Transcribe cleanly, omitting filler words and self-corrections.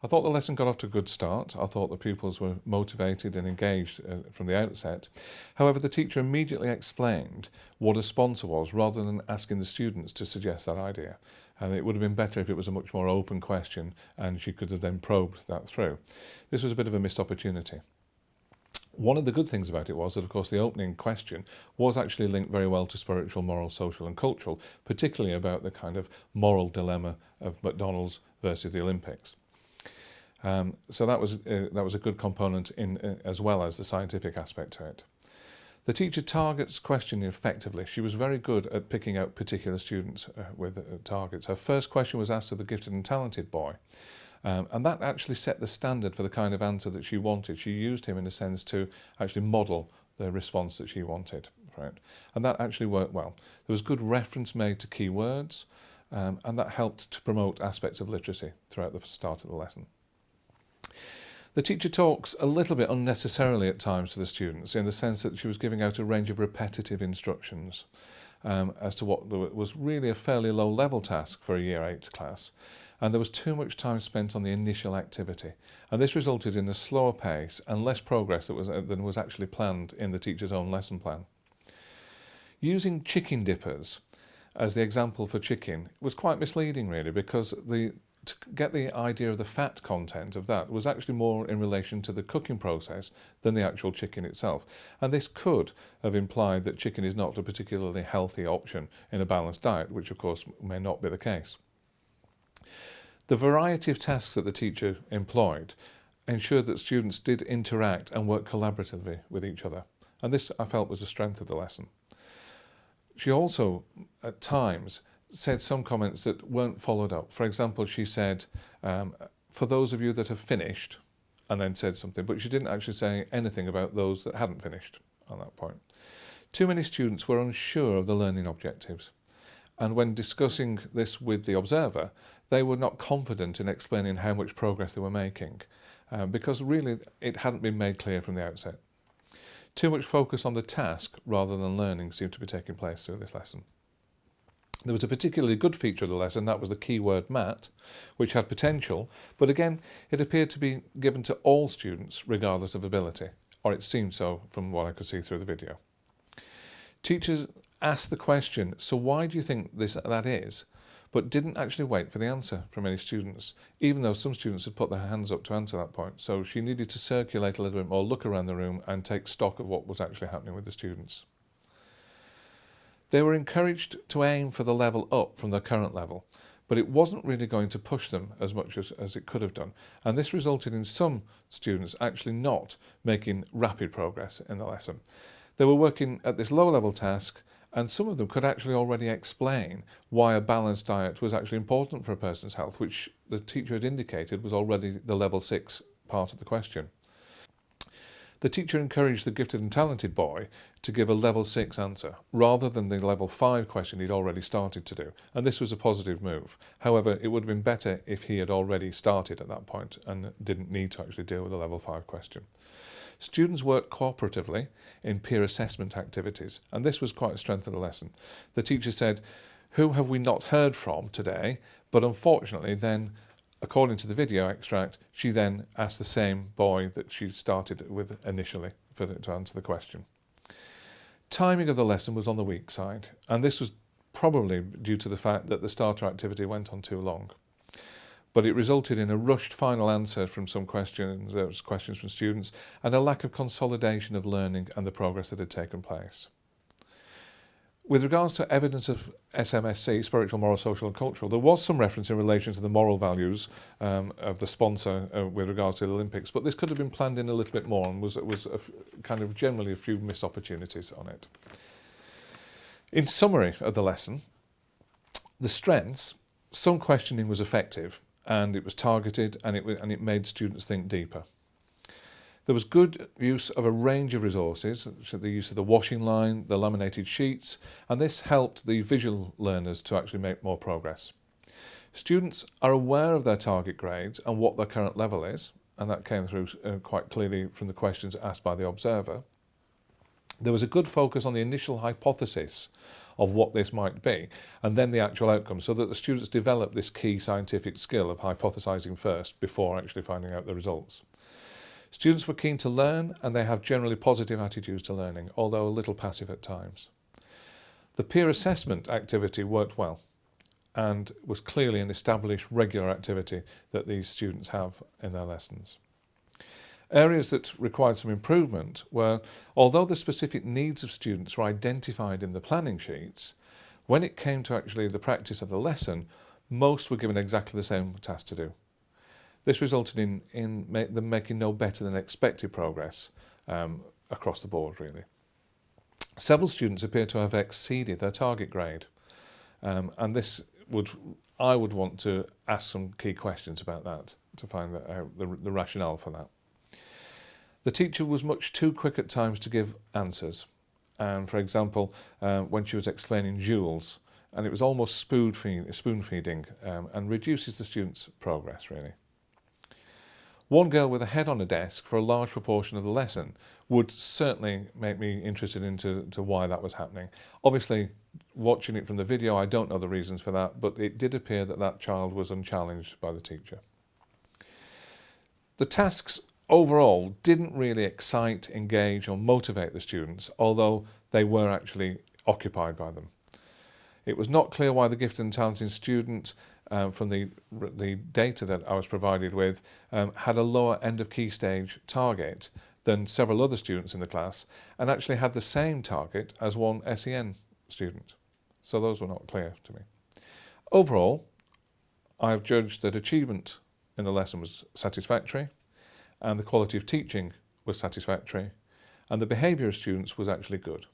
I thought the lesson got off to a good start. I thought the pupils were motivated and engaged from the outset. However, the teacher immediately explained what a sponsor was rather than asking the students to suggest that idea. And it would have been better if it was a much more open question and she could have then probed that through. This was a bit of a missed opportunity. One of the good things about it was that, of course, the opening question was actually linked very well to spiritual, moral, social and cultural, particularly about the kind of moral dilemma of McDonald's versus the Olympics. So that was a good component in as well as the scientific aspect to it. The teacher targets questioning effectively. She was very good at picking out particular students with targets. Her first question was asked of the gifted and talented boy. And that actually set the standard for the kind of answer that she wanted. She used him in a sense to actually model the response that she wanted. Right? And that actually worked well. There was good reference made to key words, and that helped to promote aspects of literacy throughout the start of the lesson. The teacher talks a little bit unnecessarily at times to the students in the sense that she was giving out a range of repetitive instructions as to what was really a fairly low-level task for a Year 8 class. And there was too much time spent on the initial activity. And this resulted in a slower pace and less progress than was actually planned in the teacher's own lesson plan. Using chicken dippers as the example for chicken was quite misleading really, because to get the idea of the fat content of that was actually more in relation to the cooking process than the actual chicken itself. And this could have implied that chicken is not a particularly healthy option in a balanced diet, which of course may not be the case. The variety of tasks that the teacher employed ensured that students did interact and work collaboratively with each other. And this, I felt, was a strength of the lesson. She also, at times, said some comments that weren't followed up. For example, she said, for those of you that have finished, and then said something, but she didn't actually say anything about those that hadn't finished on that point. Too many students were unsure of the learning objectives. And when discussing this with the observer, they were not confident in explaining how much progress they were making, because really it hadn't been made clear from the outset. Too much focus on the task rather than learning seemed to be taking place through this lesson. There was a particularly good feature of the lesson, that was the keyword Matt, which had potential, but again, it appeared to be given to all students regardless of ability, or it seemed so from what I could see through the video. Teachers asked the question, so why do you think that is? But didn't actually wait for the answer from any students, even though some students had put their hands up to answer that point. So she needed to circulate a little bit more, look around the room and take stock of what was actually happening with the students. They were encouraged to aim for the level up from their current level, but it wasn't really going to push them as much as it could have done. And this resulted in some students actually not making rapid progress in the lesson. They were working at this low-level task, and some of them could actually already explain why a balanced diet was actually important for a person's health, which the teacher had indicated was already the level 6 part of the question. The teacher encouraged the gifted and talented boy to give a level 6 answer, rather than the level 5 question he'd already started to do, and this was a positive move. However, it would have been better if he had already started at that point and didn't need to actually deal with the level 5 question. Students worked cooperatively in peer assessment activities, and this was quite a strength of the lesson. The teacher said, "Who have we not heard from today?" But unfortunately then, according to the video extract, she then asked the same boy that she started with initially to answer the question. Timing of the lesson was on the weak side, and this was probably due to the fact that the starter activity went on too long. But it resulted in a rushed final answer from some questions, questions from students, and a lack of consolidation of learning and the progress that had taken place. With regards to evidence of SMSC, spiritual, moral, social and cultural, there was some reference in relation to the moral values of the sponsor with regards to the Olympics, but this could have been planned in a little bit more and was kind of generally a few missed opportunities on it. In summary of the lesson, the strengths, some questioning was effective, and it was targeted, and it made students think deeper. There was good use of a range of resources, such as the use of the washing line, the laminated sheets, and this helped the visual learners to actually make more progress. Students are aware of their target grades and what their current level is, and that came through quite clearly from the questions asked by the observer. There was a good focus on the initial hypothesis of what this might be, and then the actual outcome, so that the students develop this key scientific skill of hypothesizing first before actually finding out the results. Students were keen to learn, and they have generally positive attitudes to learning, although a little passive at times. The peer assessment activity worked well and was clearly an established regular activity that these students have in their lessons. Areas that required some improvement were, although the specific needs of students were identified in the planning sheets, when it came to actually the practice of the lesson, most were given exactly the same task to do. This resulted in them making no better than expected progress across the board, really. Several students appear to have exceeded their target grade, and I would want to ask some key questions about that to find out the rationale for that. The teacher was much too quick at times to give answers, and for example, when she was explaining joules, and it was almost spoon feeding, and reduces the students' progress, really. One girl with a head on a desk for a large proportion of the lesson would certainly make me interested into why that was happening. Obviously, watching it from the video, I don't know the reasons for that, but it did appear that that child was unchallenged by the teacher. The tasks overall didn't really excite, engage or motivate the students, although they were actually occupied by them. It was not clear why the gifted and talented student, from the data that I was provided with, had a lower end of key stage target than several other students in the class, and actually had the same target as one SEN student. So those were not clear to me. Overall, I've judged that achievement in the lesson was satisfactory, and the quality of teaching was satisfactory, and the behaviour of students was actually good.